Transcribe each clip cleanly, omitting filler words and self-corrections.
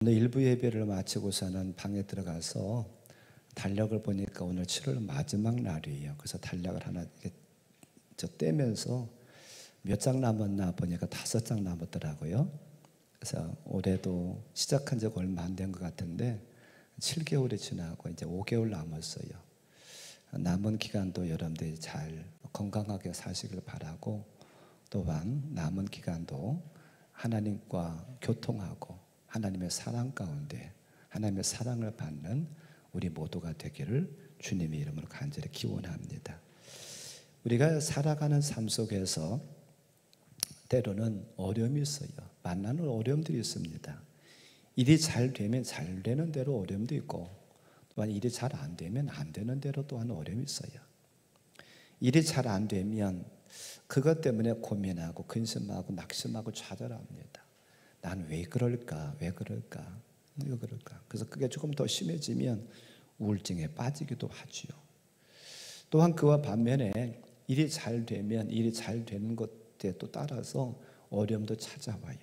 오늘 일부 예배를 마치고서는 방에 들어가서 달력을 보니까 오늘 7월 마지막 날이에요. 그래서 달력을 하나 떼면서 몇 장 남았나 보니까 5장 남았더라고요. 그래서 올해도 시작한 지 얼마 안 된 것 같은데 7개월이 지나고 이제 5개월 남았어요. 남은 기간도 여러분들이 잘 건강하게 사시길 바라고, 또한 남은 기간도 하나님과 교통하고 하나님의 사랑 가운데 하나님의 사랑을 받는 우리 모두가 되기를 주님의 이름으로 간절히 기원합니다. 우리가 살아가는 삶 속에서 때로는 어려움이 있어요. 만나는 어려움들이 있습니다. 일이 잘 되면 잘 되는 대로 어려움도 있고, 또한 일이 잘 안 되면 안 되는 대로 또한 어려움이 있어요. 일이 잘 안 되면 그것 때문에 고민하고 근심하고 낙심하고 좌절합니다. 난 왜 그럴까? 왜 그럴까? 왜 그럴까? 그래서 그게 조금 더 심해지면 우울증에 빠지기도 하지요. 또한 그와 반면에 일이 잘 되면 일이 잘 되는 것에 또 따라서 어려움도 찾아와요.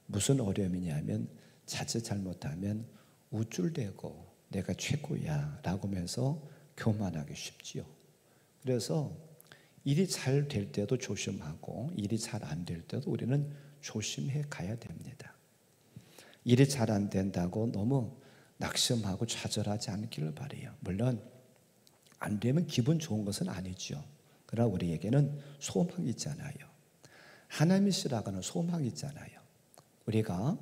무슨 어려움이냐면 자칫 잘못하면 우쭐대고 내가 최고야 라고 하면서 교만하기 쉽지요. 그래서 일이 잘 될 때도 조심하고 일이 잘 안 될 때도 우리는 조심해 가야 됩니다. 일이 잘 안 된다고 너무 낙심하고 좌절하지 않기를 바라요. 물론 안 되면 기분 좋은 것은 아니죠. 그러나 우리에게는 소망이 있잖아요. 하나님이시라고는 소망이 있잖아요. 우리가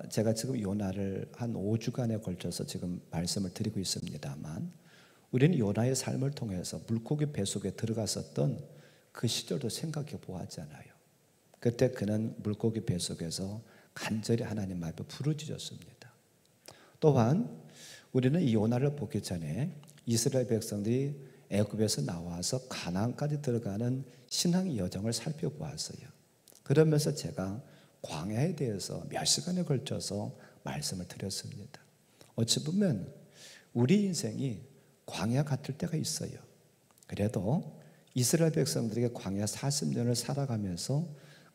제가 지금 요나를 한 5주간에 걸쳐서 지금 말씀을 드리고 있습니다만, 우리는 요나의 삶을 통해서 물고기 뱃속에 들어갔었던 그 시절도 생각해 보았잖아요. 그때 그는 물고기 뱃속에서 간절히 하나님 앞에 부르짖었습니다. 또한 우리는 이 요나를 보기 전에 이스라엘 백성들이 애굽에서 나와서 가나안까지 들어가는 신앙 여정을 살펴보았어요. 그러면서 제가 광야에 대해서 몇 시간에 걸쳐서 말씀을 드렸습니다. 어찌 보면 우리 인생이 광야 같을 때가 있어요. 그래도 이스라엘 백성들에게 광야 40년을 살아가면서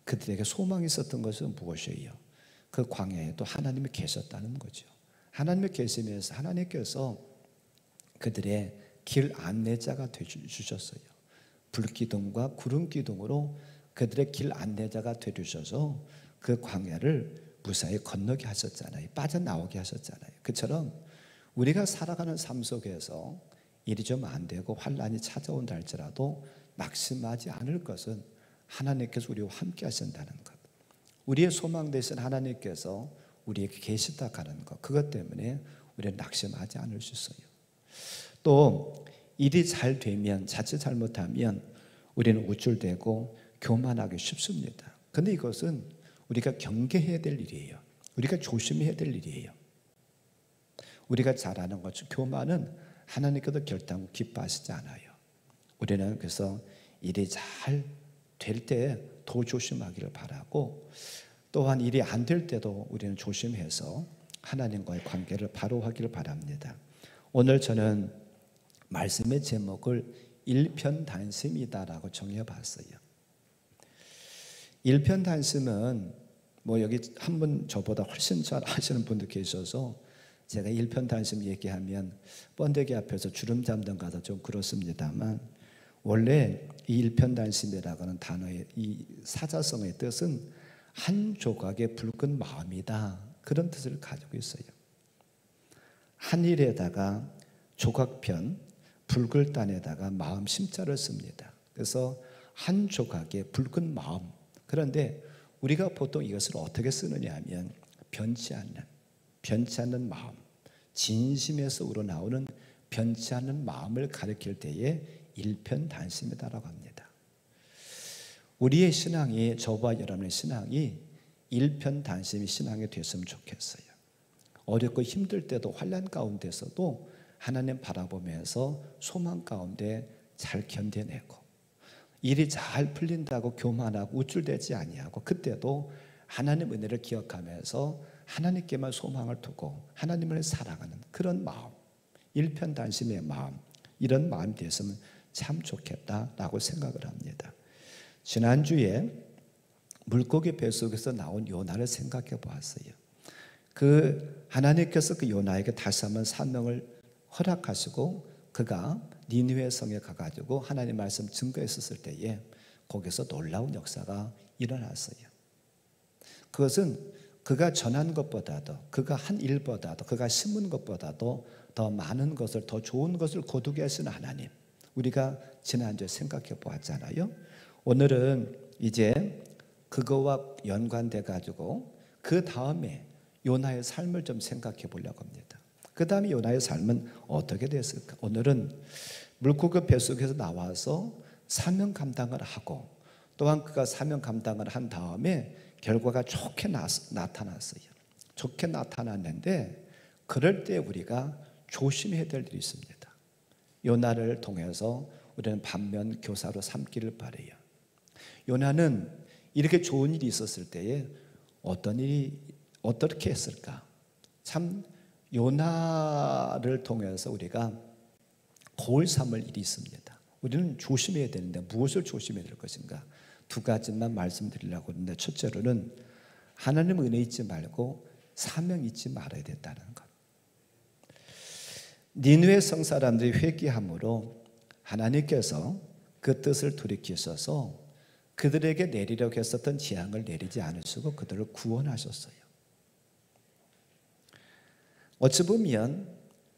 그들에게 소망이 있었던 것은 무엇이에요? 그 광야에도 하나님이 계셨다는 거죠. 하나님이 계시면서 하나님께서 그들의 길 안내자가 되주셨어요. 불기둥과 구름기둥으로 그들의 길 안내자가 되주셔서 그 광야를 무사히 건너게 하셨잖아요. 빠져나오게 하셨잖아요. 그처럼 우리가 살아가는 삶 속에서 일이 좀 안 되고 환난이 찾아온다 할지라도 낙심하지 않을 것은 하나님께서 우리와 함께 하신다는 것, 우리의 소망 되신 하나님께서 우리에게 계시다 하는 것, 그것 때문에 우리는 낙심하지 않을 수 있어요. 또 일이 잘 되면 자칫 잘못하면 우리는 우쭐대고 교만하기 쉽습니다. 그런데 이것은 우리가 경계해야 될 일이에요. 우리가 조심해야 될 일이에요. 우리가 잘 아는 것처럼 교만은 하나님께도 결단코 기뻐하시지 않아요. 우리는 그래서 일이 잘 될 때 더 조심하기를 바라고, 또한 일이 안 될 때도 우리는 조심해서 하나님과의 관계를 바로 하기를 바랍니다. 오늘 저는 말씀의 제목을 일편단심이다라고 정해봤어요. 일편단심은 여기 한 분 저보다 훨씬 잘 아시는 분도 계셔서 제가 일편단심 얘기하면 번데기 앞에서 주름 잡는 가서 좀 그렇습니다만, 원래 이 일편단심이라고 하는 단어의 이 사자성의 뜻은 한 조각의 붉은 마음이다, 그런 뜻을 가지고 있어요. 한 일에다가 조각편, 붉을 단에다가 마음 심자를 씁니다. 그래서 한 조각의 붉은 마음. 그런데 우리가 보통 이것을 어떻게 쓰느냐 하면 변치 않는 마음, 진심에서 우러나오는 변치 않는 마음을 가리킬 때에 일편단심이다라고 합니다. 우리의 신앙이, 저와 여러분의 신앙이 일편단심이 신앙이 됐으면 좋겠어요. 어렵고 힘들 때도 환난 가운데서도 하나님 바라보면서 소망 가운데 잘 견뎌내고, 일이 잘 풀린다고 교만하고 우쭐대지 아니하고, 그때도 하나님 은혜를 기억하면서 하나님께만 소망을 두고 하나님을 사랑하는 그런 마음, 일편단심의 마음, 이런 마음이 됐으면 참 좋겠다라고 생각을 합니다. 지난주에 물고기 뱃속에서 나온 요나를 생각해 보았어요. 그 하나님께서 그 요나에게 다시 한번 사명을 허락하시고 그가 니느웨 성에 가가지고 하나님 말씀 증거했었을 때에 거기서 놀라운 역사가 일어났어요. 그것은 그가 전한 것보다도, 그가 한 일보다도, 그가 심은 것보다도 더 많은 것을, 더 좋은 것을 거두게 하시는 하나님, 우리가 지난주에 생각해 보았잖아요. 오늘은 이제 그거와 연관돼 가지고 그 다음에 요나의 삶을 좀 생각해 보려고 합니다. 그 다음에 요나의 삶은 어떻게 됐을까? 오늘은 물고기 뱃속에서 나와서 사명 감당을 하고, 또한 그가 사명 감당을 한 다음에 결과가 좋게 나타났어요. 좋게 나타났는데 그럴 때 우리가 조심해야 될 일이 있습니다. 요나를 통해서 우리는 반면 교사로 삼기를 바라요. 요나는 이렇게 좋은 일이 있었을 때에 어떻게 했을까? 참 요나를 통해서 우리가 고을 삼을 일이 있습니다. 우리는 조심해야 되는데 무엇을 조심해야 될 것인가? 두 가지만 말씀드리려고 하는데, 첫째로는 하나님 은혜 잊지 말고 사명 잊지 말아야 된다는 것. 니느웨 성 사람들이 회개함으로 하나님께서 그 뜻을 돌이키셔서 그들에게 내리려고 했었던 재앙을 내리지 않으시고 그들을 구원하셨어요. 어찌 보면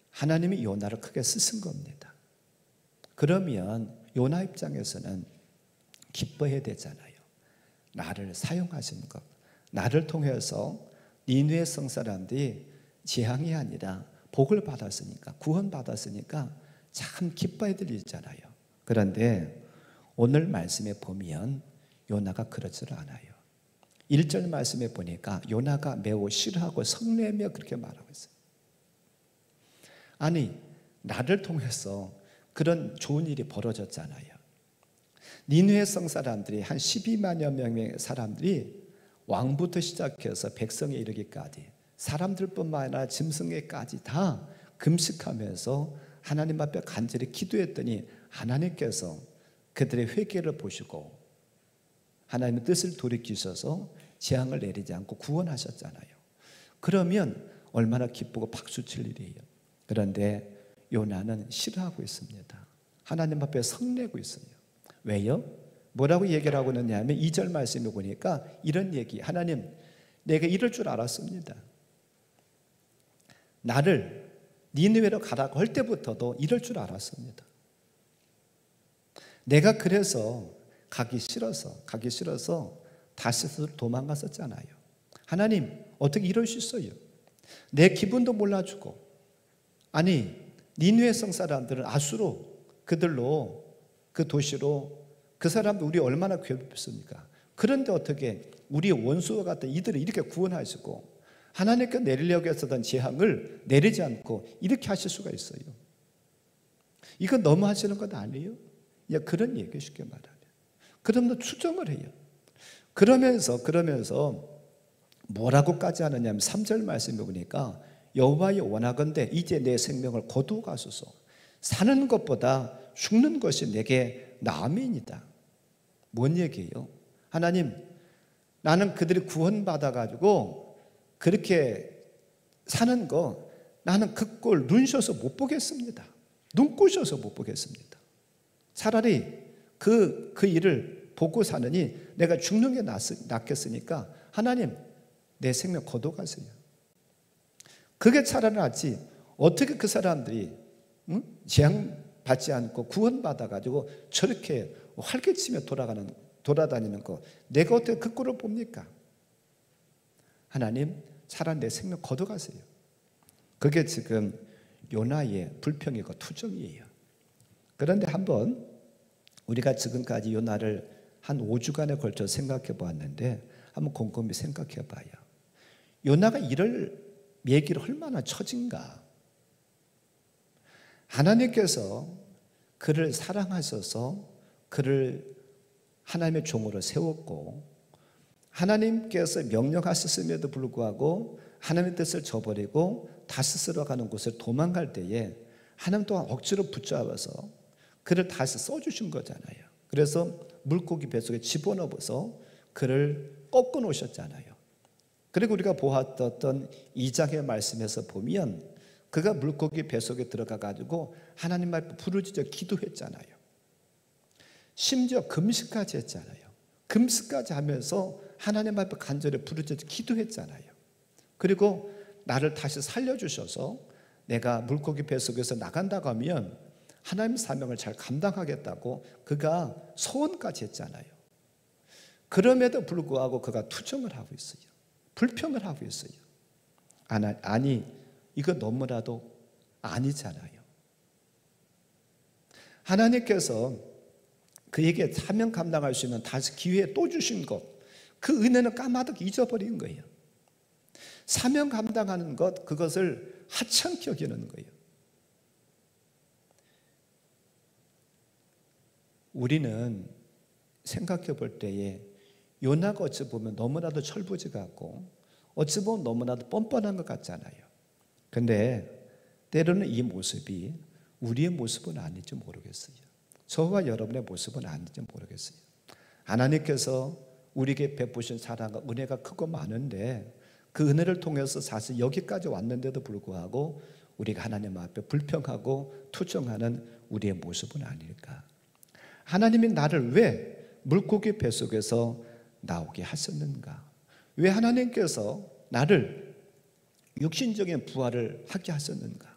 하나님이 요나를 크게 쓰신 겁니다. 그러면 요나 입장에서는 기뻐해야 되잖아요. 나를 사용하신 것, 나를 통해서 니느웨 성 사람들이 재앙이 아니라 복을 받았으니까, 구원받았으니까 참 기뻐해야 될 일이잖아요. 그런데 오늘 말씀에 보면 요나가 그렇지 않아요. 1절 말씀에 보니까 요나가 매우 싫어하고 성내며 그렇게 말하고 있어요. 아니, 나를 통해서 그런 좋은 일이 벌어졌잖아요. 니느웨 성 사람들이 한 12만여 명의 사람들이 왕부터 시작해서 백성에 이르기까지, 사람들뿐만 아니라 짐승에까지 다 금식하면서 하나님 앞에 간절히 기도했더니 하나님께서 그들의 회개를 보시고 하나님의 뜻을 돌이키셔서 재앙을 내리지 않고 구원하셨잖아요. 그러면 얼마나 기쁘고 박수칠 일이에요. 그런데 요나는 싫어하고 있습니다. 하나님 앞에 성내고 있어요. 왜요? 뭐라고 얘기를 하고 있느냐 하면 2절 말씀에 보니까 이런 얘기, 하나님, 내가 이럴 줄 알았습니다. 나를 니느웨로 가라고 할 때부터도 이럴 줄 알았습니다. 내가 그래서 가기 싫어서 다시스로 도망갔었잖아요. 하나님, 어떻게 이럴 수 있어요? 내 기분도 몰라주고, 아니 니느웨 성 사람들은 아수로, 그들로, 그 도시로 그 사람들 우리 얼마나 괴롭혔습니까? 그런데 어떻게 우리의 원수와 같은 이들을 이렇게 구원하시고 하나님께 내리려고 했었던 재앙을 내리지 않고 이렇게 하실 수가 있어요. 이건 너무 하시는 것 아니에요? 그런 얘기 쉽게 말하면. 그러면 추정을 해요. 그러면서 뭐라고까지 하느냐 하면 3절 말씀에 보니까 여호와여 원하건대 이제 내 생명을 거두어 가소서. 사는 것보다 죽는 것이 내게 나음이니이다. 뭔 얘기예요? 하나님, 나는 그들이 구원받아가지고 그렇게 사는 거 나는 그 꼴 눈셔서 못 보겠습니다. 눈꼬셔서 못 보겠습니다. 차라리 그 일을 보고 사느니 내가 죽는 게 낫겠으니까 하나님, 내 생명 거둬가세요. 그게 차라리 낫지. 어떻게 그 사람들이 재앙 받지 않고 구원받아가지고 저렇게 활개치며 돌아다니는 거 내가 어떻게 그 꼴을 봅니까? 하나님, 차라리 내 생명 거둬가세요. 그게 지금 요나의 불평이고 투정이에요. 그런데 한번 우리가 지금까지 요나를 한 5주간에 걸쳐 생각해 보았는데 한번 곰곰이 생각해 봐요. 요나가 이럴 얘기를 할 만한 처진가? 하나님께서 그를 사랑하셔서 그를 하나님의 종으로 세웠고 하나님께서 명령하셨음에도 불구하고 하나님의 뜻을 저버리고 다시스로 가는 곳을 도망갈 때에 하나님 또한 억지로 붙잡아서 그를 다시 써주신 거잖아요. 그래서 물고기 뱃속에 집어넣어서 그를 꺾어 놓으셨잖아요. 그리고 우리가 보았던 2장의 말씀에서 보면 그가 물고기 뱃속에 들어가 가지고 하나님 앞에 부르짖어 기도했잖아요. 심지어 금식까지 했잖아요. 금식까지 하면서 하나님 앞에 간절히 부르짖어 기도했잖아요. 그리고 나를 다시 살려주셔서 내가 물고기 뱃속에서 나간다고 하면 하나님 사명을 잘 감당하겠다고 그가 소원까지 했잖아요. 그럼에도 불구하고 그가 투정을 하고 있어요. 불평을 하고 있어요. 아니 이거 너무나도 아니잖아요. 하나님께서 그에게 사명 감당할 수 있는 다시 기회 또 주신 것, 그 은혜는 까마득 잊어버린 거예요. 사명 감당하는 것, 그것을 하찮게 여기는 거예요. 우리는 생각해 볼 때에 요나가 어찌 보면 너무나도 철부지 같고 어찌 보면 너무나도 뻔뻔한 것 같잖아요. 근데 때로는 이 모습이 우리의 모습은 아닐지 모르겠어요. 저와 여러분의 모습은 아닐지 모르겠어요. 하나님께서 우리에게 베푸신 사랑과 은혜가 크고 많은데 그 은혜를 통해서 사실 여기까지 왔는데도 불구하고 우리가 하나님 앞에 불평하고 투정하는 우리의 모습은 아닐까. 하나님이 나를 왜 물고기 뱃속에서 나오게 하셨는가? 왜 하나님께서 나를 육신적인 부활을 하게 하셨는가?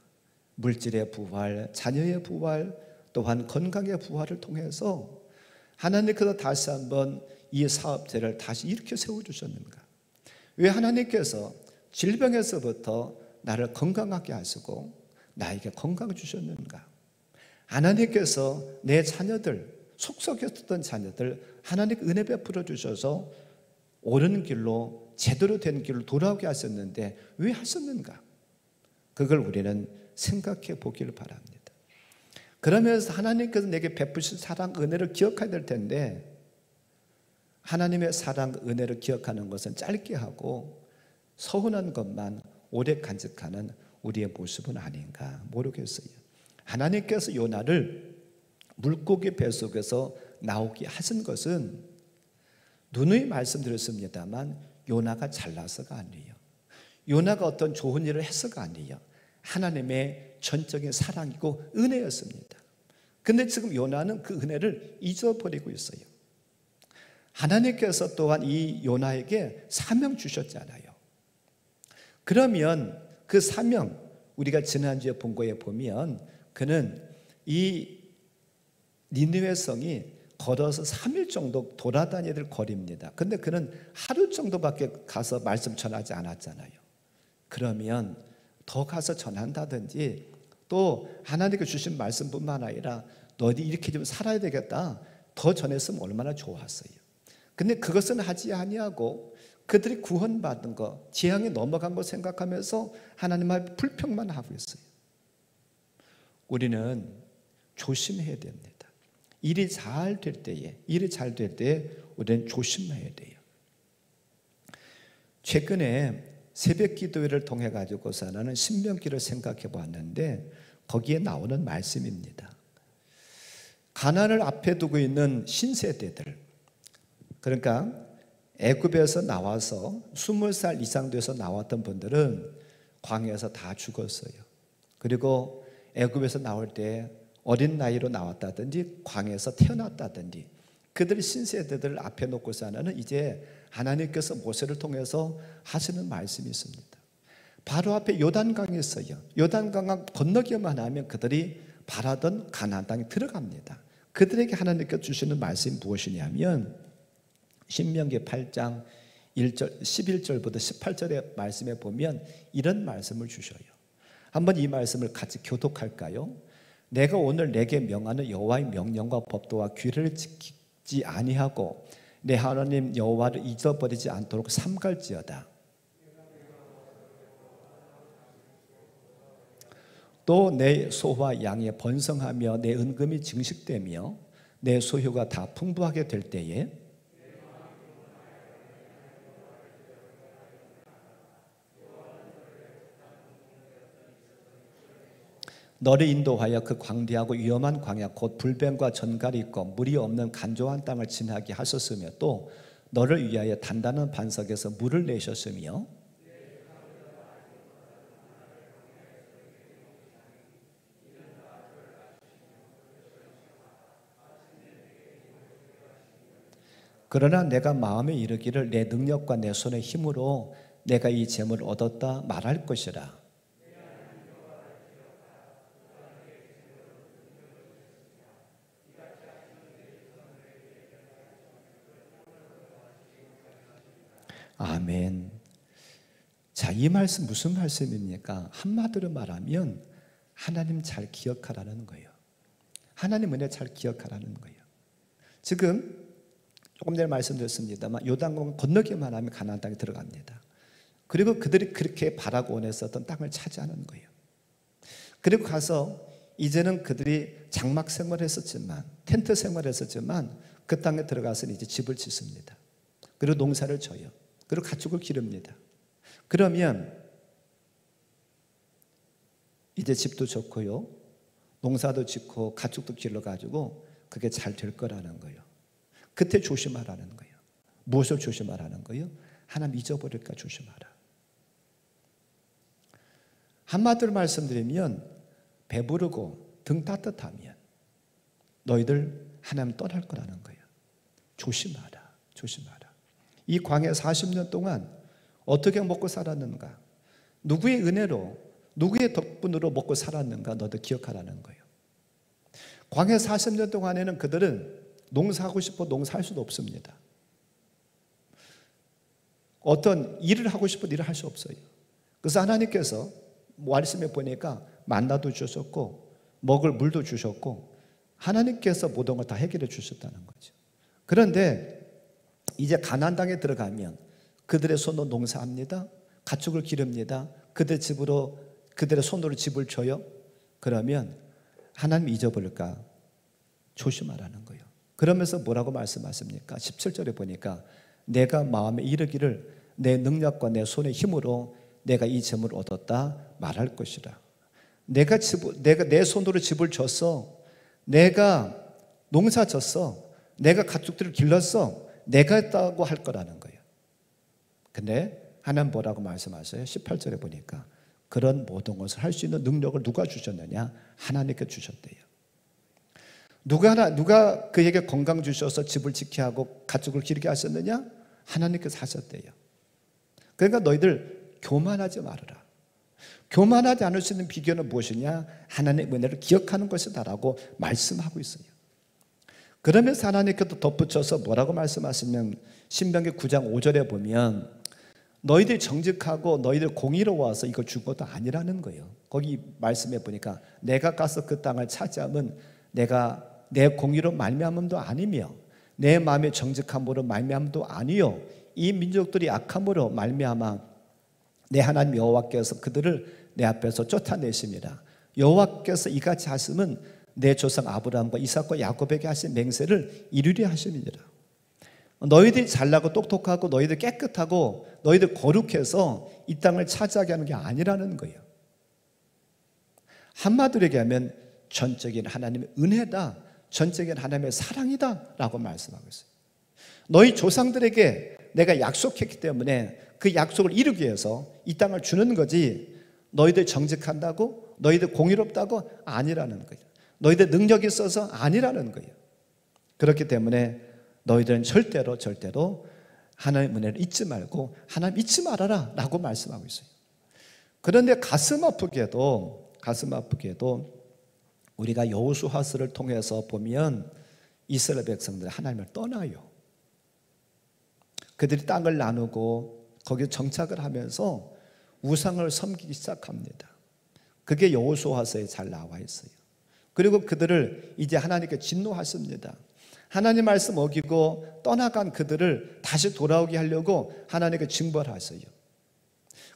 물질의 부활, 자녀의 부활, 또한 건강의 부활을 통해서 하나님께서 다시 한번 이 사업체를 다시 일으켜 세워주셨는가? 왜 하나님께서 질병에서부터 나를 건강하게 하시고 나에게 건강을 주셨는가? 하나님께서 내 자녀들, 속썩였던 자녀들 하나님 은혜 베풀어 주셔서 옳은 길로 제대로 된 길로 돌아오게 하셨는데 왜 하셨는가? 그걸 우리는 생각해 보기를 바랍니다. 그러면서 하나님께서 내게 베푸신 사랑, 은혜를 기억해야 될 텐데 하나님의 사랑, 은혜를 기억하는 것은 짧게 하고 서운한 것만 오래 간직하는 우리의 모습은 아닌가 모르겠어요. 하나님께서 요나를 물고기 뱃속에서 나오게 하신 것은 누누이 말씀드렸습니다만 요나가 잘나서가 아니에요. 요나가 어떤 좋은 일을 해서가 아니에요. 하나님의 전적인 사랑이고 은혜였습니다. 근데 지금 요나는 그 은혜를 잊어버리고 있어요. 하나님께서 또한 이 요나에게 사명 주셨잖아요. 그러면 그 사명, 우리가 지난주에 본 거에 보면 그는 이 니느웨 성이 걸어서 3일 정도 돌아다녀야 될 거리입니다. 근데 그는 하루 정도밖에 가서 말씀 전하지 않았잖아요. 그러면 더 가서 전한다든지 또 하나님께 주신 말씀뿐만 아니라 너희 이렇게 좀 살아야 되겠다 더 전했으면 얼마나 좋았어요. 근데 그것은 하지 아니하고 그들이 구원받은 거, 재앙에 넘어간 거 생각하면서 하나님 앞에 불평만 하고 있어요. 우리는 조심해야 됩니다. 일이 잘 될 때에 우리는 조심해야 돼요. 최근에 새벽 기도회를 통해 가지고서는 신명기를 생각해 보았는데 거기에 나오는 말씀입니다. 가나안을 앞에 두고 있는 신세대들, 그러니까 애굽에서 나와서 20살 이상 돼서 나왔던 분들은 광야에서 다 죽었어요. 그리고 애굽에서 나올 때 어린 나이로 나왔다든지 광야에서 태어났다든지 그들 신세대들을 앞에 놓고서는 이제 하나님께서 모세를 통해서 하시는 말씀이 있습니다. 바로 앞에 요단강이 있어요. 요단강 건너기만 하면 그들이 바라던 가나안 땅에 들어갑니다. 그들에게 하나님께서 주시는 말씀이 무엇이냐면 신명기 8장 11절부터 18절의 말씀에 보면 이런 말씀을 주셔요. 한번 이 말씀을 같이 교독할까요? 내가 오늘 내게 명하는 여호와의 명령과 법도와 규례를 지키지 아니하고 내 하나님 여호와를 잊어버리지 않도록 삼갈지어다. 또 내 소와 양이 번성하며 내 은금이 증식되며 내 소유가 다 풍부하게 될 때에 너를 인도하여 그 광대하고 위험한 광야 곧 불뱀과 전갈이 있고 물이 없는 간조한 땅을 지나게 하셨으며 또 너를 위하여 단단한 반석에서 물을 내셨으며 그러나 내가 마음에 이르기를 내 능력과 내 손의 힘으로 내가 이 재물을 얻었다 말할 것이라. 아멘. 자, 이 말씀 무슨 말씀입니까? 한마디로 말하면 하나님 잘 기억하라는 거예요. 하나님 은혜 잘 기억하라는 거예요. 지금 조금 전에 말씀드렸습니다만 요단강 건너기만 하면 가나안 땅에 들어갑니다. 그리고 그들이 그렇게 바라고 원했었던 땅을 차지하는 거예요. 그리고 가서 이제는 그들이 장막 생활을 했었지만, 텐트 생활을 했었지만 그 땅에 들어가서 이제 집을 짓습니다. 그리고 농사를 져요. 그리고 가축을 기릅니다. 그러면 이제 집도 좋고요, 농사도 짓고 가축도 길러가지고 그게 잘 될 거라는 거예요. 그때 조심하라는 거예요. 무엇을 조심하라는 거예요? 하나님 잊어버릴까 조심하라. 한마디로 말씀드리면 배부르고 등 따뜻하면 너희들 하나님 떠날 거라는 거예요. 조심하라. 조심하라. 이 광야 40년 동안 어떻게 먹고 살았는가, 누구의 은혜로, 누구의 덕분으로 먹고 살았는가 너도 기억하라는 거예요. 광야 40년 동안에는 그들은 농사하고 싶어 농사할 수도 없습니다. 어떤 일을 하고 싶은 일을 할 수 없어요. 그래서 하나님께서 말씀에 보니까 만나도 주셨고 먹을 물도 주셨고 하나님께서 모든 걸 다 해결해 주셨다는 거죠. 그런데 이제 가나안 땅에 들어가면 그들의 손으로 농사합니다. 가축을 기릅니다. 그들의 집으로, 그들의 손으로 집을 줘요. 그러면 하나님 잊어버릴까 조심하라는 거예요. 그러면서 뭐라고 말씀하십니까? 17절에 보니까 내가 마음에 이르기를 내 능력과 내 손의 힘으로 내가 이 재물을 얻었다 말할 것이라. 내가 내 손으로 집을 졌어. 내가 농사 졌어. 내가 가축들을 길렀어. 내가 했다고 할 거라는 거예요. 근데 하나님 뭐라고 말씀하세요? 18절에 보니까 그런 모든 것을 할 수 있는 능력을 누가 주셨느냐? 하나님께 주셨대요. 누가 그에게 건강 주셔서 집을 지키게 하고 가축을 기르게 하셨느냐? 하나님께서 하셨대요. 그러니까 너희들 교만하지 말아라. 교만하지 않을 수 있는 비결은 무엇이냐? 하나님의 은혜를 기억하는 것이다라고 말씀하고 있어요. 그러면서 하나님께서 덧붙여서 뭐라고 말씀하시면 신명기 9장 5절에 보면 너희들 정직하고 너희들 공의로워서 이거 준 것도 아니라는 거예요. 거기 말씀해 보니까 내가 가서 그 땅을 차지하면 내가 내 공의로 말미암음도 아니며 내 마음의 정직함으로 말미암음도 아니요 이 민족들이 악함으로 말미암아 내 하나님 여호와께서 그들을 내 앞에서 쫓아내십니다. 여호와께서 이같이 하시면 내 조상 아브라함과 이삭과 야곱에게 하신 맹세를 이루려 하심이니라. 너희들이 잘나고 똑똑하고 너희들 깨끗하고 너희들 거룩해서 이 땅을 차지하게 하는 게 아니라는 거예요. 한마디로 얘기하면 전적인 하나님의 은혜다, 전적인 하나님의 사랑이다 라고 말씀하고 있어요. 너희 조상들에게 내가 약속했기 때문에 그 약속을 이루기 위해서 이 땅을 주는 거지 너희들 정직한다고 너희들 공의롭다고 아니라는 거예요. 너희들 능력이 있어서 아니라는 거예요. 그렇기 때문에 너희들은 절대로 하나님의 은혜를 잊지 말고 하나님 잊지 말아라 라고 말씀하고 있어요. 그런데 가슴 아프게도 우리가 여호수아서를 통해서 보면 이스라엘 백성들이 하나님을 떠나요. 그들이 땅을 나누고 거기에 정착을 하면서 우상을 섬기기 시작합니다. 그게 여호수아서에 잘 나와 있어요. 그리고 그들을 이제 하나님께 진노하십니다. 하나님 말씀 어기고 떠나간 그들을 다시 돌아오게 하려고 하나님께 징벌하세요.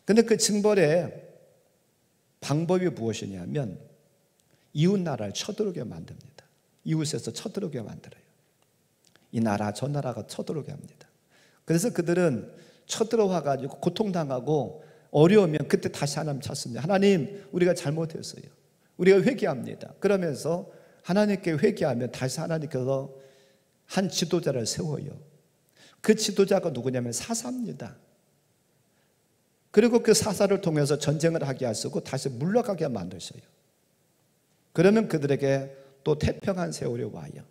그런데 그 징벌의 방법이 무엇이냐면 이웃 나라를 쳐들어오게 만듭니다. 이웃에서 쳐들어오게 만들어요. 이 나라 저 나라가 쳐들어오게 합니다. 그래서 그들은 쳐들어와 가지고 고통당하고 어려우면 그때 다시 하나님 찾습니다. 하나님 우리가 잘못했어요. 우리가 회개합니다. 그러면서 하나님께 회개하면 다시 하나님께서 한 지도자를 세워요. 그 지도자가 누구냐면 사사입니다. 그리고 그 사사를 통해서 전쟁을 하게 하시고 다시 물러가게 만드셔요. 그러면 그들에게 또 태평한 세월이 와요.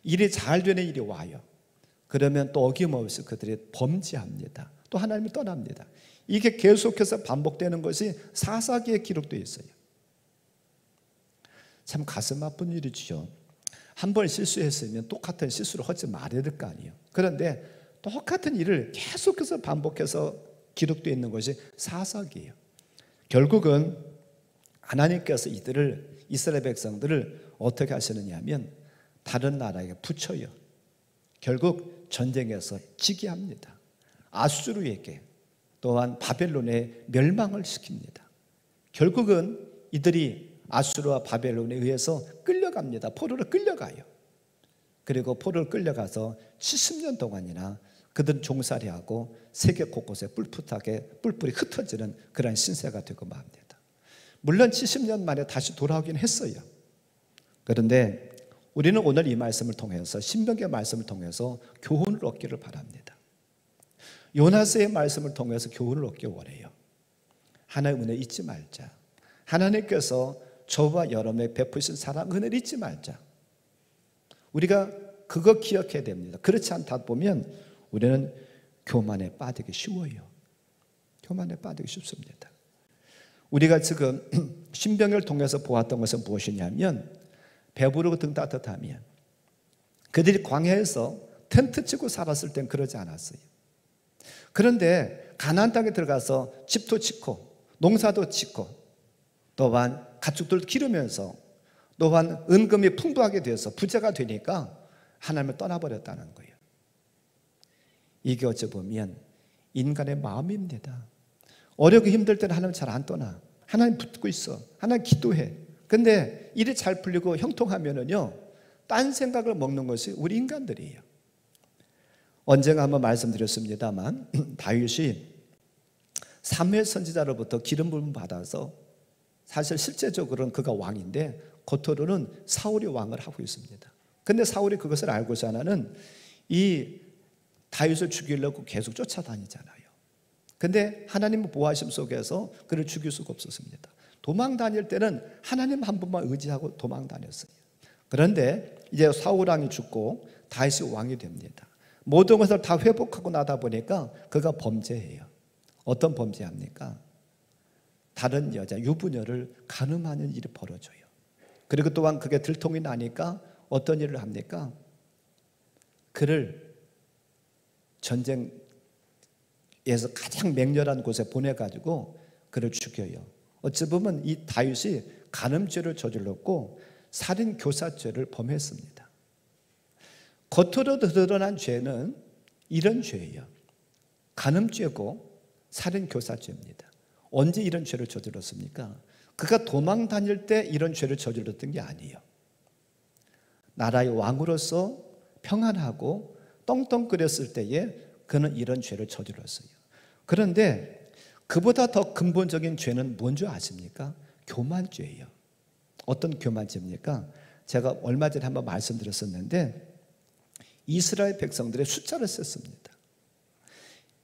일이 잘 되는 일이 와요. 그러면 또 어김없이 그들이 범죄합니다. 또 하나님을 떠납니다. 이게 계속해서 반복되는 것이 사사기에 기록되어 있어요. 참 가슴 아픈 일이죠. 한 번 실수했으면 똑같은 실수를 하지 말아야 될 거 아니에요. 그런데 똑같은 일을 계속해서 반복해서 기록되어 있는 것이 사사기예요. 결국은 하나님께서 이스라엘 백성들을 어떻게 하시느냐 하면 다른 나라에 붙여요. 결국 전쟁에서 지게 합니다. 아수르에게 또한 바벨론에 멸망을 시킵니다. 결국은 이들이 아수르와 바벨론에 의해서 끌려갑니다. 포로로 끌려가요. 그리고 포로로 끌려가서 70년 동안이나 그들은 종살이하고 세계 곳곳에 뿔뿔이 흩어지는 그런 신세가 되고 맙니다. 물론 70년 만에 다시 돌아오긴 했어요. 그런데 우리는 오늘 이 말씀을 통해서, 신명기의 말씀을 통해서 교훈을 얻기를 바랍니다. 요나스의 말씀을 통해서 교훈을 얻기 원해요. 하나님의 은혜 잊지 말자. 하나님께서 저와 여러분의 베푸신 사랑 은혜를 잊지 말자. 우리가 그거 기억해야 됩니다. 그렇지 않다 보면 우리는 교만에 빠지기 쉬워요. 교만에 빠지기 쉽습니다. 우리가 지금 신명기를 통해서 보았던 것은 무엇이냐면, 배부르고 등 따뜻하면, 그들이 광야에서 텐트 치고 살았을 땐 그러지 않았어요. 그런데 가나안 땅에 들어가서 집도 짓고 농사도 짓고 또한 가축들도 기르면서 또한 은금이 풍부하게 돼서 부자가 되니까 하나님을 떠나버렸다는 거예요. 이게 어찌 보면 인간의 마음입니다. 어렵고 힘들 때는 하나님 잘 안 떠나. 하나님 붙고 있어. 하나님 기도해. 근데 일이 잘 풀리고 형통하면은요, 딴 생각을 먹는 것이 우리 인간들이에요. 언젠가 한번 말씀드렸습니다만 다윗이 사무엘 선지자로부터 기름 부음을 받아서, 사실 실제적으로는 그가 왕인데 겉으로는 사울이 왕을 하고 있습니다. 근데 사울이 그것을 알고서는 이 다윗을 죽이려고 계속 쫓아다니잖아요. 근데 하나님의 보호하심 속에서 그를 죽일 수가 없었습니다. 도망 다닐 때는 하나님 한 분만 의지하고 도망 다녔어요. 그런데 이제 사울 왕이 죽고 다윗이 왕이 됩니다. 모든 것을 다 회복하고 나다 보니까 그가 범죄해요. 어떤 범죄합니까? 다른 여자, 유부녀를 간음하는 일이 벌어져요. 그리고 또한 그게 들통이 나니까 어떤 일을 합니까? 그를 전쟁에서 가장 맹렬한 곳에 보내가지고 그를 죽여요. 어찌 보면 이 다윗이 간음죄를 저질렀고 살인교사죄를 범했습니다. 겉으로 드러난 죄는 이런 죄예요. 간음죄고 살인교사죄입니다. 언제 이런 죄를 저질렀습니까? 그가 도망 다닐 때 이런 죄를 저질렀던 게 아니에요. 나라의 왕으로서 평안하고 떵떵거렸을 때에 그는 이런 죄를 저질렀어요. 그런데 그보다 더 근본적인 죄는 뭔지 아십니까? 교만죄예요. 어떤 교만죄입니까? 제가 얼마 전에 한번 말씀드렸었는데 이스라엘 백성들의 숫자를 셌습니다.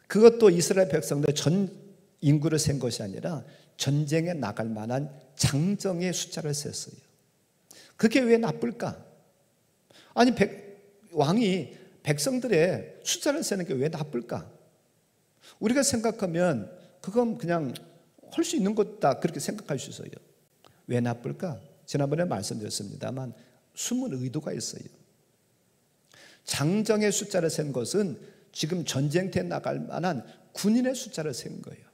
그것도 이스라엘 백성들의 전 인구를 센 것이 아니라 전쟁에 나갈 만한 장정의 숫자를 셌어요. 그게 왜 나쁠까? 아니 왕이 백성들의 숫자를 세는 게 왜 나쁠까? 우리가 생각하면 그건 그냥 할 수 있는 것다 그렇게 생각할 수 있어요. 왜 나쁠까? 지난번에 말씀드렸습니다만 숨은 의도가 있어요. 장정의 숫자를 센 것은 지금 전쟁터에 나갈 만한 군인의 숫자를 센 거예요.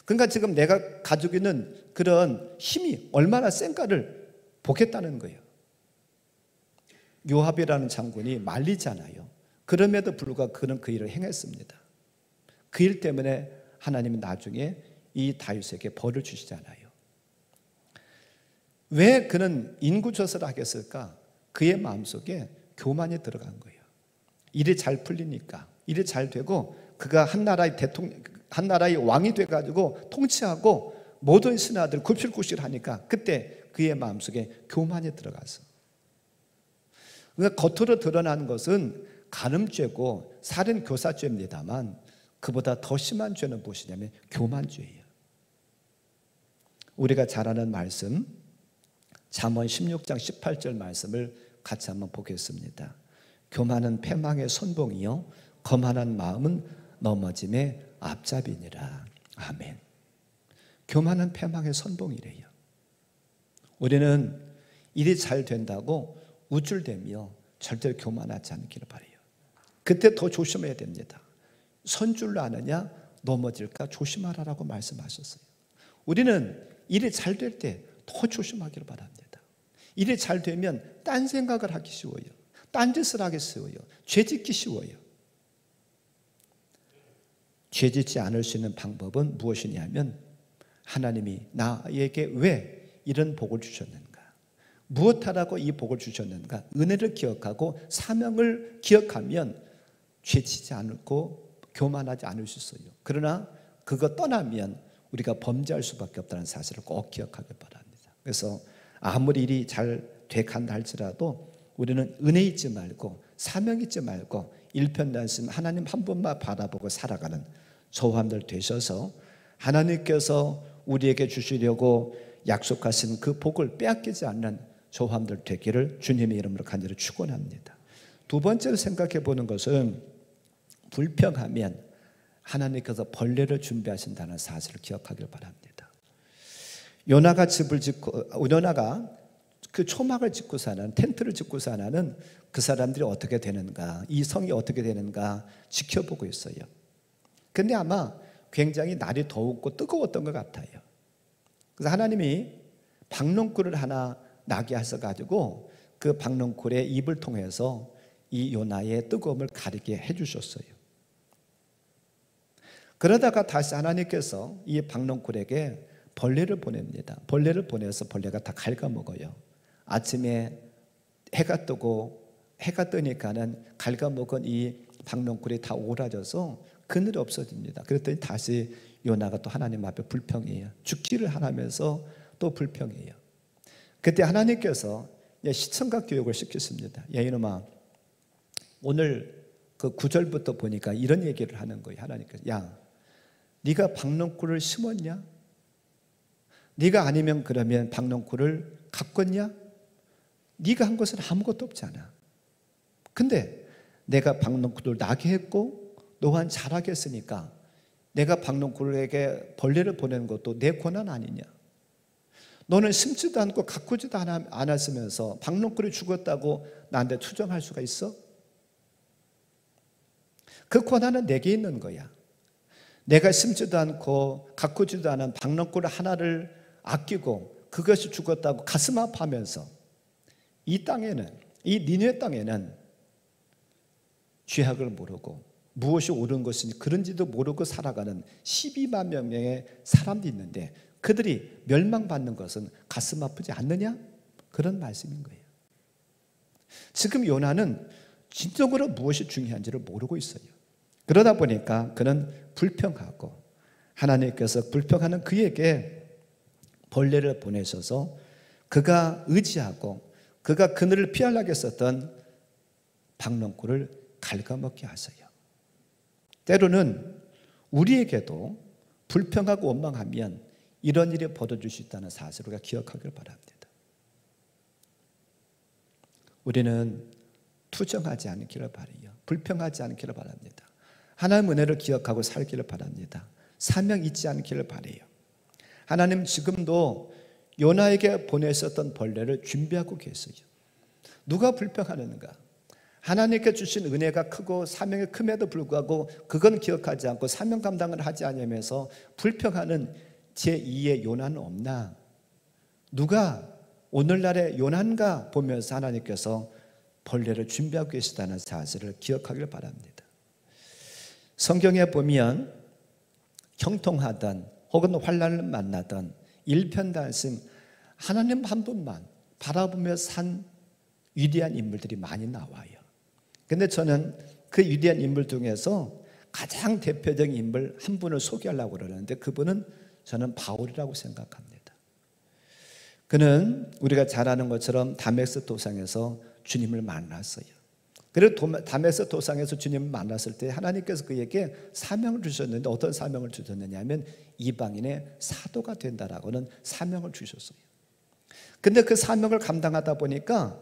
그러니까 지금 내가 가지고 있는 그런 힘이 얼마나 센가를 보겠다는 거예요. 요압이라는 장군이 말리잖아요. 그럼에도 불구하고 그는 그 일을 행했습니다. 그 일 때문에 하나님은 나중에 이 다윗에게 벌을 주시잖아요. 왜 그는 인구조사를 하겠을까? 그의 마음속에 교만이 들어간 거예요. 일이 잘 풀리니까, 일이 잘 되고 그가 한 나라의 왕이 돼가지고 통치하고 모든 신하들 굽실굽실하니까 그때 그의 마음속에 교만이 들어가서, 그러니까 겉으로 드러나는 것은 간음죄고 살인교사죄입니다만 그보다 더 심한 죄는 무엇이냐면 교만죄예요. 우리가 잘 아는 말씀 잠언 16장 18절 말씀을 같이 한번 보겠습니다. 교만은 패망의 선봉이요 거만한 마음은 넘어짐의 앞잡이니라. 아멘. 교만은 패망의 선봉이래요. 우리는 일이 잘 된다고 우쭐대며 절대로 교만하지 않기를 바라요. 그때 더 조심해야 됩니다. 선줄로 아느냐 넘어질까 조심하라라고 말씀하셨어요. 우리는 일이 잘 될 때 더 조심하기를 바랍니다. 일이 잘 되면 딴 생각을 하기 쉬워요. 딴 짓을 하기 쉬워요. 죄 짓기 쉬워요. 죄 짓지 않을 수 있는 방법은 무엇이냐면 하나님이 나에게 왜 이런 복을 주셨는가, 무엇하라고 이 복을 주셨는가, 은혜를 기억하고 사명을 기억하면 죄치지 않고 교만하지 않을 수 있어요. 그러나 그거 떠나면 우리가 범죄할 수밖에 없다는 사실을 꼭 기억하길 바랍니다. 그래서 아무리 일이 잘 돼간다 할지라도 우리는 은혜 잊지 말고 사명 잊지 말고 일편단심 하나님 한 분만 바라보고 살아가는 저함들 되셔서 하나님께서 우리에게 주시려고 약속하신 그 복을 빼앗기지 않는 저함들 되기를 주님의 이름으로 간절히 축원합니다. 두 번째로 생각해 보는 것은 불평하면 하나님께서 벌레를 준비하신다는 사실을 기억하길 바랍니다. 요나가 그 초막을 짓고 사는, 텐트를 짓고 사는 그 사람들이 어떻게 되는가, 이 성이 어떻게 되는가 지켜보고 있어요. 근데 아마 굉장히 날이 더웠고 뜨거웠던 것 같아요. 그래서 하나님이 박농쿨을 하나 나게 하셔가지고 그 박농쿨의 입을 통해서 이 요나의 뜨거움을 가리게 해주셨어요. 그러다가 다시 하나님께서 이 박농쿨에게 벌레를 보냅니다. 벌레를 보내서 벌레가 다 갉아먹어요. 아침에 해가 뜨니까는 갉아먹은 이 박농쿨이 다 오라져서 그늘이 없어집니다. 그랬더니 다시 요나가 또 하나님 앞에 불평해요. 죽기를 하면서 또 불평해요. 그때 하나님께서 시청각 교육을 시켰습니다. 야 이놈아, 오늘 그 9절부터 보니까 이런 얘기를 하는 거예요. 하나님께서 야 네가 박농쿨을 심었냐? 네가 아니면 그러면 박농쿨을 가꿨냐? 네가 한 것은 아무것도 없잖아. 근데 내가 박농쿨을 나게 했고 노한 자라게 했으니까 내가 박농쿨에게 벌레를 보내는 것도 내 권한 아니냐? 너는 심지도 않고 가꾸지도 않았으면서 박농쿨이 죽었다고 나한테 투정할 수가 있어? 그 권한은 내게 있는 거야. 내가 심지도 않고 가꾸지도 않은 박농쿨 하나를 아끼고 그것이 죽었다고 가슴 아파하면서 이 땅에는, 이 니네 땅에는 죄악을 모르고 무엇이 옳은 것인지 그런지도 모르고 살아가는 12만 명의 사람들이 있는데 그들이 멸망받는 것은 가슴 아프지 않느냐? 그런 말씀인 거예요. 지금 요나는 진정으로 무엇이 중요한지를 모르고 있어요. 그러다 보니까 그는 불평하고 하나님께서 불평하는 그에게 벌레를 보내셔서 그가 의지하고 그가 그늘을 피하려고 했었던 박농쿨을 갉아먹게 하세요. 때로는 우리에게도 불평하고 원망하면 이런 일이 벌어질 수 있다는 사실을 우리가 기억하길 바랍니다. 우리는 투정하지 않기를 바라요. 불평하지 않기를 바랍니다. 하나님의 은혜를 기억하고 살기를 바랍니다. 사명 잊지 않기를 바라요. 하나님 지금도 요나에게 보내셨던 벌레를 준비하고 계세요. 누가 불평하는가? 하나님께 주신 은혜가 크고 사명이 큼에도 불구하고 그건 기억하지 않고 사명 감당을 하지 않으면서 불평하는 제2의 요나는 없나? 누가 오늘날의 요나인가 보면서 하나님께서 벌레를 준비하고 계시다는 사실을 기억하길 바랍니다. 성경에 보면 형통하던 혹은 환난을 만나던 일편단심 하나님 한 분만 바라보며 산 위대한 인물들이 많이 나와요. 근데 저는 그 위대한 인물 중에서 가장 대표적인 인물 한 분을 소개하려고 그러는데 그분은 저는 바울이라고 생각합니다. 그는 우리가 잘 아는 것처럼 다메섹 도상에서 주님을 만났어요. 그리고 다메섹 도상에서 주님을 만났을 때 하나님께서 그에게 사명을 주셨는데 어떤 사명을 주셨느냐 하면 이방인의 사도가 된다라고는 사명을 주셨어요. 근데 그 사명을 감당하다 보니까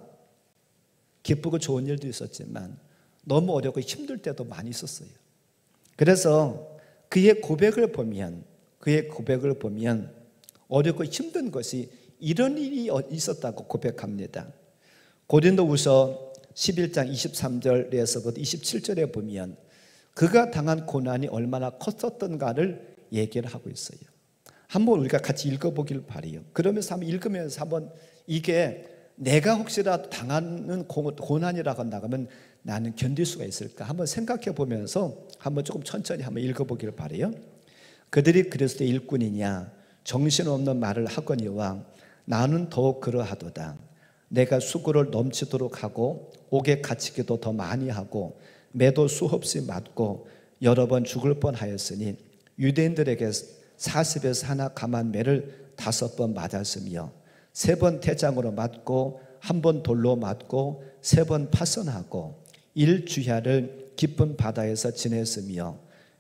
기쁘고 좋은 일도 있었지만 너무 어렵고 힘들 때도 많이 있었어요. 그래서 그의 고백을 보면 어렵고 힘든 것이 이런 일이 있었다고 고백합니다. 고린도후서 11장 23절에서부터 27절에 보면 그가 당한 고난이 얼마나 컸었던가를 얘기를 하고 있어요. 한번 우리가 같이 읽어보길 바라요. 그러면서 한번 읽으면서 한번 이게 내가 혹시라도 당하는 고난이라고 한다면 나는 견딜 수가 있을까 한번 생각해 보면서 한번 조금 천천히 한번 읽어보길 바라요. 그들이 그리스도의 일꾼이냐 정신없는 말을 하거니와 나는 더욱 그러하도다. 내가 수고를 넘치도록 하고 옥에 갇히기도 더 많이 하고 매도 수없이 맞고 여러 번 죽을 뻔하였으니 유대인들에게 40에서 하나 감한 매를 5번 맞았으며 3번 태장으로 맞고 1번 돌로 맞고 3번 파선하고 1주야를 깊은 바다에서 지냈으며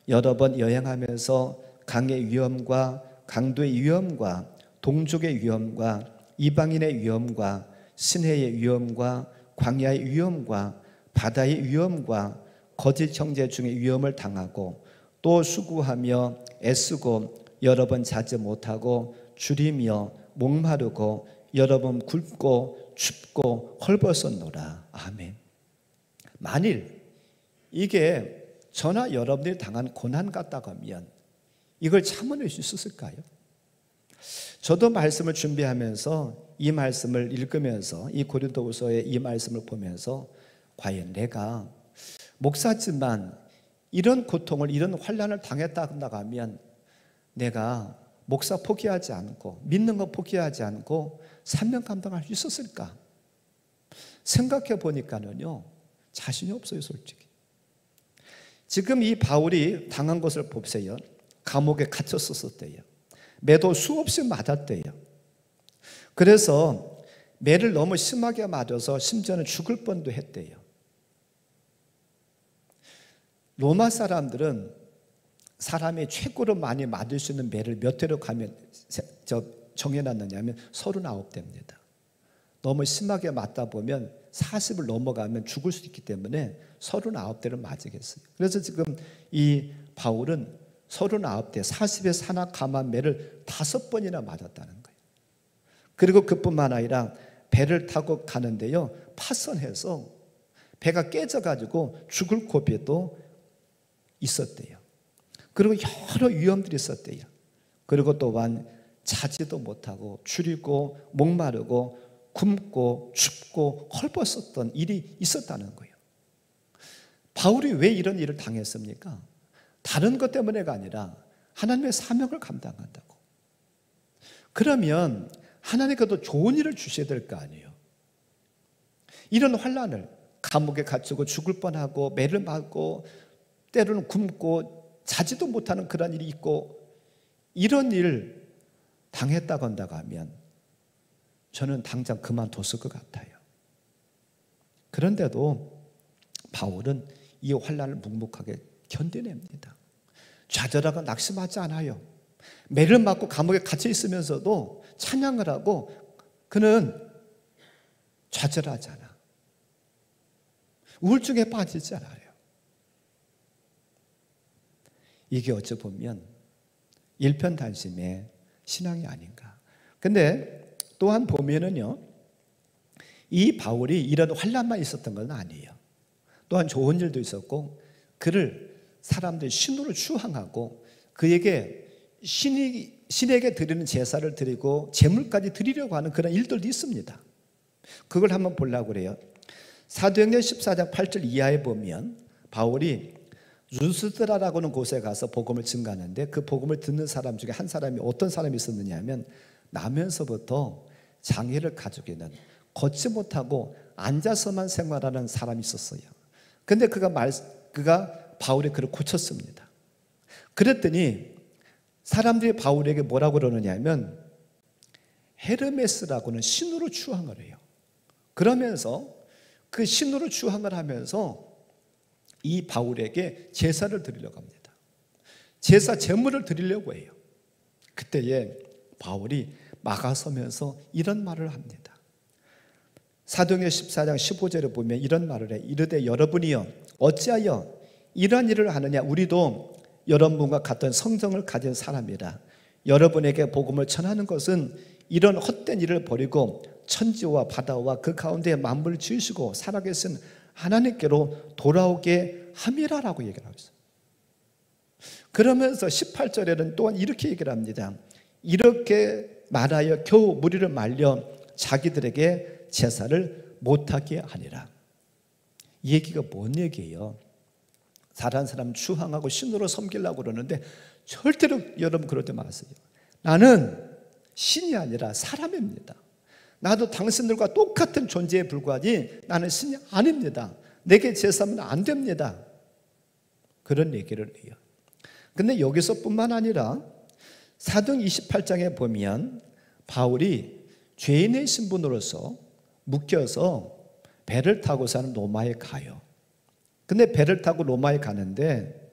여러 번 여행하면서 강의 위험과 강도의 위험과 동족의 위험과 이방인의 위험과 시내의 위험과 광야의 위험과 바다의 위험과 거짓 형제 중의 위험을 당하고 또 수고하며 애쓰고 여러 번 자지 못하고 줄이며 목마르고 여러 번 굶고 춥고 헐벗었노라. 아멘. 만일 이게 저나 여러분들이 당한 고난 같다고 하면 이걸 참아낼 수 있었을까요? 저도 말씀을 준비하면서 이 말씀을 읽으면서 이 고린도후서의 이 말씀을 보면서 과연 내가 목사지만 이런 고통을 이런 환난을 당했다고 하면 내가 목사 포기하지 않고 믿는 거 포기하지 않고 사명 감당할 수 있었을까? 생각해 보니까는요 자신이 없어요. 솔직히 지금 이 바울이 당한 것을 보세요. 감옥에 갇혔었대요. 매도 수없이 맞았대요. 그래서 매를 너무 심하게 맞아서 심지어는 죽을 뻔도 했대요. 로마 사람들은 사람이 최고로 많이 맞을 수 있는 매를 몇 대로 가면 정해놨느냐면 39대입니다. 너무 심하게 맞다 보면 40을 넘어가면 죽을 수 있기 때문에 39대를 맞으겠어요. 그래서 지금 이 바울은 39대 40에서 하나 감한 매를 5번이나 맞았다는 거예요. 그리고 그뿐만 아니라 배를 타고 가는데요 파선해서 배가 깨져가지고 죽을 고비도 있었대요. 그리고 여러 위험들이 있었대요. 그리고 또한 자지도 못하고 줄이고 목마르고 굶고 춥고 헐벗었던 일이 있었다는 거예요. 바울이 왜 이런 일을 당했습니까? 다른 것 때문에가 아니라 하나님의 사명을 감당한다고. 그러면 하나님께도 좋은 일을 주셔야 될 거 아니에요. 이런 환난을 감옥에 갇히고 죽을 뻔하고 매를 맞고 때로는 굶고 자지도 못하는 그런 일이 있고 이런 일 당했다고 한다고 하면 저는 당장 그만뒀을 것 같아요. 그런데도 바울은 이 환난을 묵묵하게 견뎌냅니다. 좌절하고 낙심하지 않아요. 매를 맞고 감옥에 갇혀 있으면서도 찬양을 하고 그는 좌절하지 않아. 우울증에 빠지지 않아요. 이게 어찌 보면 일편단심의 신앙이 아닌가. 근데 또한 보면은요, 이 바울이 이런 환난만 있었던 건 아니에요. 또한 좋은 일도 있었고, 그를 사람들이 신으로 추앙하고 그에게 신에게 드리는 제사를 드리고 제물까지 드리려고 하는 그런 일들도 있습니다. 그걸 한번 보려고 그래요. 사도행전 14장 8절 이하에 보면 바울이 루스드라라고 하는 곳에 가서 복음을 증거하는데 그 복음을 듣는 사람 중에 한 사람이 어떤 사람이 있었느냐 하면 나면서부터 장애를 가지고 있는 걷지 못하고 앉아서만 생활하는 사람이 있었어요. 근데 그가 바울의 그를 고쳤습니다. 그랬더니 사람들이 바울에게 뭐라고 그러느냐 하면 헤르메스라고는 신으로 추앙을 해요. 그러면서 그 신으로 주항을 하면서 이 바울에게 제사를 드리려고 합니다. 제사 제물을 드리려고 해요. 그때에 바울이 막아서면서 이런 말을 합니다. 사도행전 14장 15절에 보면 이런 말을 해. 이르되 여러분이여 어찌하여 이러한 일을 하느냐. 우리도 여러분과 같은 성정을 가진 사람이라. 여러분에게 복음을 전하는 것은 이런 헛된 일을 버리고 천지와 바다와 그 가운데 만물을 지으시고 살아계신 하나님께로 돌아오게 함이라라고 얘기를 하고 있어요. 그러면서 18절에는 또한 이렇게 얘기를 합니다. 이렇게 말하여 겨우 무리를 말려 자기들에게 제사를 못하게 하니라. 이 얘기가 뭔 얘기예요? 다른 사람 추앙하고 신으로 섬기려고 그러는데 절대로 여러분 그러지 마세요. 나는 신이 아니라 사람입니다. 나도 당신들과 똑같은 존재에 불과하지 나는 신이 아닙니다. 내게 제사하면 안 됩니다. 그런 얘기를 해요. 근데 여기서뿐만 아니라 사도행 28장에 보면 바울이 죄인의 신분으로서 묶여서 배를 타고서는 로마에 가요. 근데 배를 타고 로마에 가는데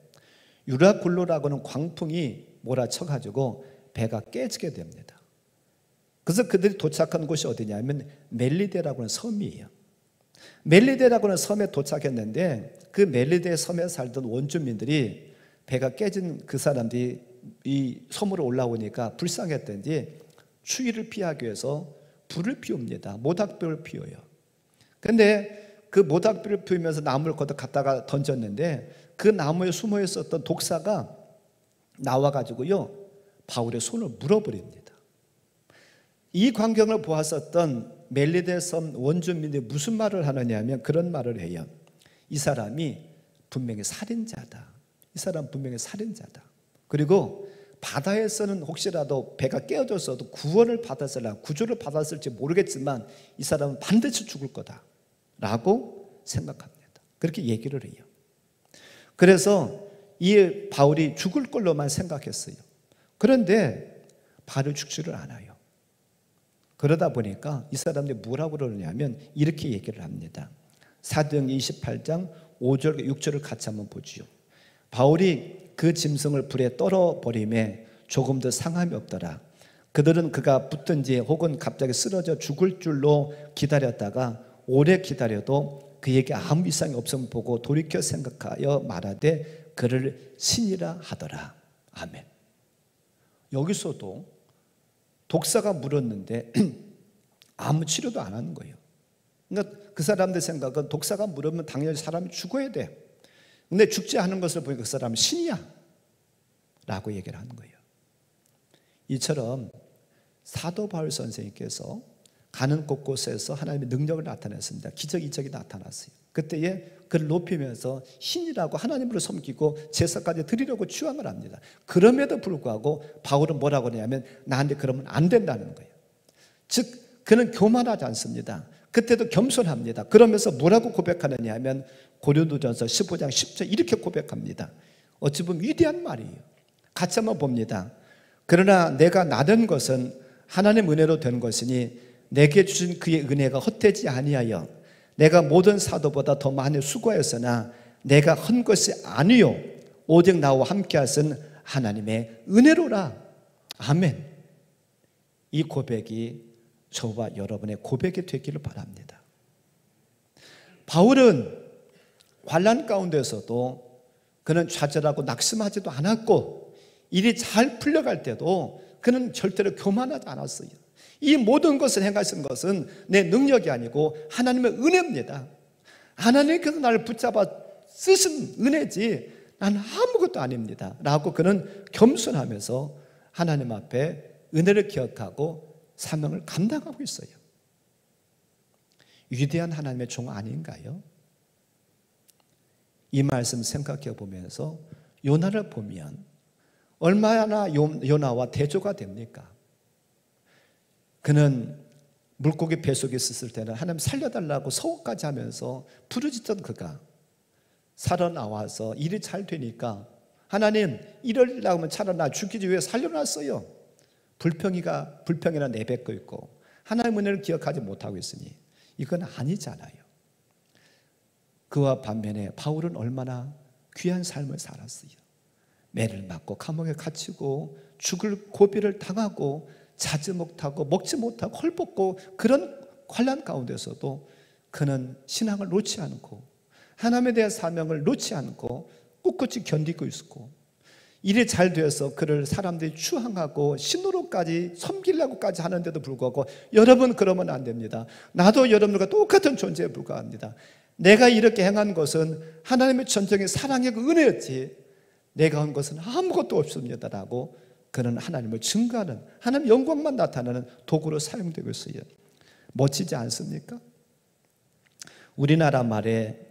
유라굴로라고는 광풍이 몰아쳐가지고 배가 깨지게 됩니다. 그래서 그들이 도착한 곳이 어디냐면 멜리데라고 하는 섬이에요. 멜리데라고 하는 섬에 도착했는데 그 멜리데 섬에 살던 원주민들이 배가 깨진 그 사람들이 이 섬으로 올라오니까 불쌍했던지 추위를 피하기 위해서 불을 피웁니다. 모닥불을 피워요. 근데 그 모닥불을 피우면서 나무를 거기다 갖다가 던졌는데 그 나무에 숨어 있었던 독사가 나와가지고요 바울의 손을 물어버립니다. 이 광경을 보았었던 멜리데 섬 원주민들이 무슨 말을 하느냐 하면 그런 말을 해요. 이 사람이 분명히 살인자다. 이 사람 분명히 살인자다. 그리고 바다에서는 혹시라도 배가 깨어졌어도 구원을 받았을라 구조를 받았을지 모르겠지만 이 사람은 반드시 죽을 거다 라고 생각합니다. 그렇게 얘기를 해요. 그래서 이 바울이 죽을 걸로만 생각했어요. 그런데 바로 죽지를 않아요. 그러다 보니까 이 사람들이 뭐라고 그러냐면 이렇게 얘기를 합니다. 사도행전 28장 5절 6절을 같이 한번 보지요. 바울이 그 짐승을 불에 떨어버림에 조금도 상함이 없더라. 그들은 그가 붙든지 혹은 갑자기 쓰러져 죽을 줄로 기다렸다가 오래 기다려도 그에게 아무 이상이 없음을 보고 돌이켜 생각하여 말하되 그를 신이라 하더라. 아멘. 여기서도 독사가 물었는데 아무 치료도 안 하는 거예요. 그러니까 그 사람들 생각은 독사가 물으면 당연히 사람이 죽어야 돼. 근데 죽지 않은 것을 보니까 그 사람은 신이야 라고 얘기를 하는 거예요. 이처럼 사도 바울 선생님께서 가는 곳곳에서 하나님의 능력을 나타냈습니다. 기적 이적이 나타났어요. 그때에 그를 높이면서 신이라고 하나님으로 섬기고 제사까지 드리려고 추앙을 합니다. 그럼에도 불구하고 바울은 뭐라고 하냐면 나한테 그러면 안 된다는 거예요. 즉 그는 교만하지 않습니다. 그때도 겸손합니다. 그러면서 뭐라고 고백하느냐 하면 고린도전서 15장 10절 이렇게 고백합니다. 어찌 보면 위대한 말이에요. 같이 한번 봅니다. 그러나 내가 나된 것은 하나님 은혜로 된 것이니 내게 주신 그의 은혜가 헛되지 아니하여 내가 모든 사도보다 더 많이 수고하였으나 내가 한 것이 아니요 오직 나와 함께 하신 하나님의 은혜로라. 아멘. 이 고백이 저와 여러분의 고백이 되기를 바랍니다. 바울은 환난 가운데서도 그는 좌절하고 낙심하지도 않았고 일이 잘 풀려갈 때도 그는 절대로 교만하지 않았어요. 이 모든 것을 행하신 것은 내 능력이 아니고 하나님의 은혜입니다. 하나님께서 나를 붙잡아 쓰신 은혜지 나는 아무것도 아닙니다 라고 그는 겸손하면서 하나님 앞에 은혜를 기억하고 사명을 감당하고 있어요. 위대한 하나님의 종 아닌가요? 이 말씀 생각해 보면서 요나를 보면 얼마나 요나와 대조가 됩니까? 그는 물고기 뱃속에 있었을 때는 하나님 살려달라고 서원까지 하면서 부르짖던 그가 살아나와서 일이 잘 되니까 하나님 이러려고 하면 차라리 나 죽이지 왜 살려놨어요? 불평이나 내뱉고 있고 하나님의 은혜를 기억하지 못하고 있으니 이건 아니잖아요. 그와 반면에 바울은 얼마나 귀한 삶을 살았어요. 매를 맞고 감옥에 갇히고 죽을 고비를 당하고 자지 못하고 먹지 못하고 헐벗고 그런 환난 가운데서도 그는 신앙을 놓지 않고 하나님에 대한 사명을 놓지 않고 꿋꿋이 견디고 있었고, 일이 잘 되어서 그를 사람들이 추앙하고 신으로까지 섬기려고까지 하는데도 불구하고, 여러분 그러면 안 됩니다. 나도 여러분과 똑같은 존재에 불과합니다. 내가 이렇게 행한 것은 하나님의 전적인 사랑의 그 은혜였지 내가 한 것은 아무것도 없습니다라고 그는 하나님을 증거하는, 하나님 영광만 나타나는 도구로 사용되고 있어요. 멋지지 않습니까? 우리나라 말에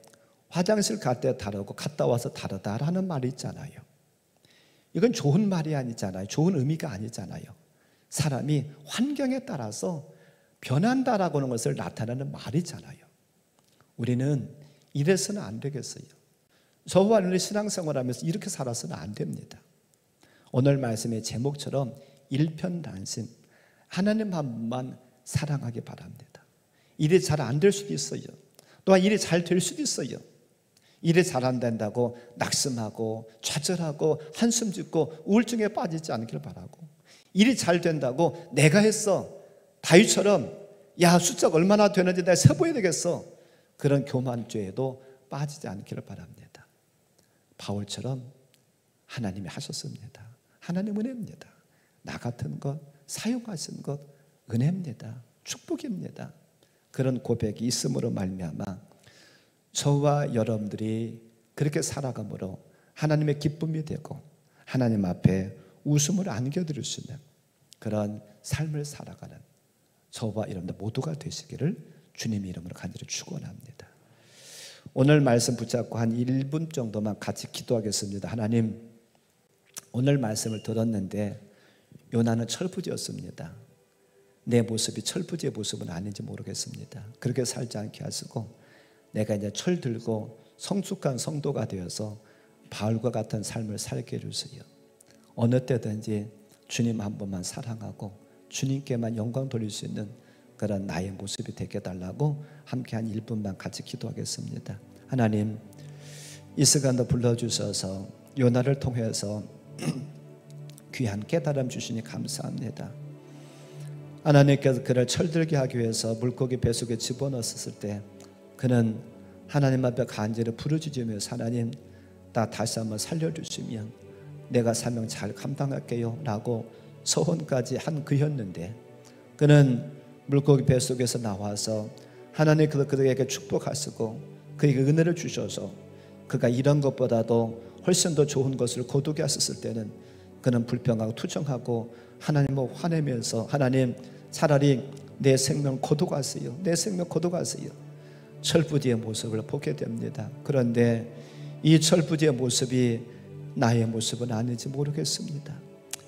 화장실 갈 때 다르고 갔다 와서 다르다라는 말이 있잖아요. 이건 좋은 말이 아니잖아요. 좋은 의미가 아니잖아요. 사람이 환경에 따라서 변한다라고 하는 것을 나타내는 말이잖아요. 우리는 이래서는 안 되겠어요. 저와 여러분이 신앙생활하면서 이렇게 살아서는 안 됩니다. 오늘 말씀의 제목처럼 일편단심, 하나님 한 분만 사랑하기 바랍니다. 일이 잘 안 될 수도 있어요. 또한 일이 잘 될 수도 있어요. 일이 잘 안 된다고 낙심하고 좌절하고 한숨 짓고 우울증에 빠지지 않기를 바라고, 일이 잘 된다고 내가 했어, 다윗처럼 야 숫자가 얼마나 되는지 내가 세보야 되겠어, 그런 교만죄에도 빠지지 않기를 바랍니다. 바울처럼 하나님이 하셨습니다. 하나님 은혜입니다. 나 같은 것 사용하신 것 은혜입니다. 축복입니다. 그런 고백이 있음으로 말미암아 저와 여러분들이 그렇게 살아감으로 하나님의 기쁨이 되고 하나님 앞에 웃음을 안겨드릴 수 있는 그런 삶을 살아가는 저와 여러분들 모두가 되시기를 주님의 이름으로 간절히 축원합니다. 오늘 말씀 붙잡고 한 1분 정도만 같이 기도하겠습니다. 하나님, 오늘 말씀을 들었는데 요나는 철부지였습니다. 내 모습이 철부지의 모습은 아닌지 모르겠습니다. 그렇게 살지 않게 하시고 내가 이제 철 들고 성숙한 성도가 되어서 바울과 같은 삶을 살게 해주세요. 어느 때든지 주님 한 분만 사랑하고 주님께만 영광 돌릴 수 있는 그런 나의 모습이 되게 해달라고 함께 한 1분만 같이 기도하겠습니다. 하나님, 이 시간도 불러주셔서 요나를 통해서 귀한 깨달음 주시니 감사합니다. 하나님께서 그를 철들게 하기 위해서 물고기 뱃속에 집어넣었을 때 그는 하나님 앞에 간절히 부르짖으면서 하나님, 나 다시 한번 살려주시면 내가 사명 잘 감당할게요 라고 서원까지 한 그였는데, 그는 물고기 뱃속에서 나와서 하나님께서 그에게 축복하시고 그에게 은혜를 주셔서 그가 이런 것보다도 훨씬 더 좋은 것을 거두게 하셨을 때는 그는 불평하고 투정하고 하나님을 화내면서 하나님, 차라리 내 생명 거두가세요, 내 생명 거두가세요, 철부지의 모습을 보게 됩니다. 그런데 이 철부지의 모습이 나의 모습은 아닌지 모르겠습니다.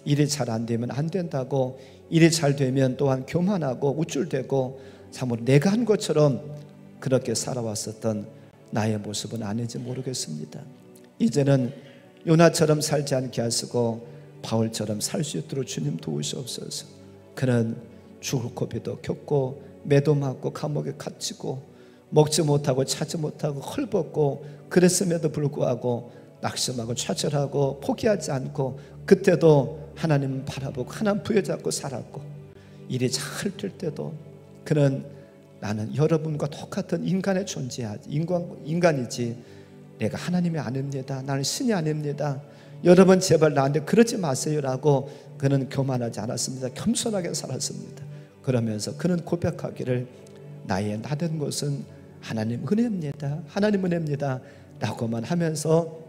일이 잘 안 되면 안 된다고, 일이 잘 되면 또한 교만하고 우쭐대고 참으로 내가 한 것처럼 그렇게 살아왔었던 나의 모습은 아닌지 모르겠습니다. 이제는 요나처럼 살지 않게 하시고 바울처럼 살 수 있도록 주님 도우시옵소서. 그는 죽을 고비도 겪고 매도 맞고 감옥에 갇히고 먹지 못하고 차지 못하고 헐벗고 그랬음에도 불구하고 낙심하고 좌절하고 포기하지 않고 그때도 하나님 바라보고 하나님 부여잡고 살았고, 일이 잘 될 때도 그는 나는 여러분과 똑같은 인간의 존재하지, 인간이지 내가 하나님이 아닙니다, 나는 신이 아닙니다, 여러분 제발 나한테 그러지 마세요라고 그는 교만하지 않았습니다. 겸손하게 살았습니다. 그러면서 그는 고백하기를 나의 나된 것은 하나님 은혜입니다, 하나님 은혜입니다 라고만 하면서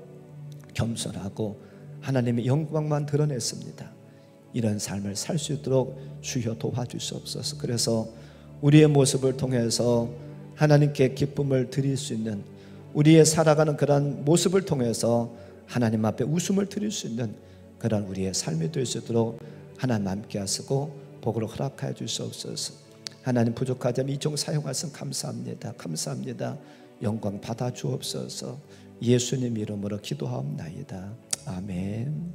겸손하고 하나님의 영광만 드러냈습니다. 이런 삶을 살 수 있도록 주여 도와주시옵소서. 그래서 우리의 모습을 통해서 하나님께 기쁨을 드릴 수 있는, 우리의 살아가는 그런 모습을 통해서 하나님 앞에 웃음을 드릴 수 있는 그런 우리의 삶이 될 수 있도록 하나님 함께 하시고 복으로 허락하여 주시옵소서. 하나님, 부족하자면 이 종 사용하신 감사합니다. 감사합니다. 영광 받아 주옵소서. 예수님 이름으로 기도하옵나이다. 아멘.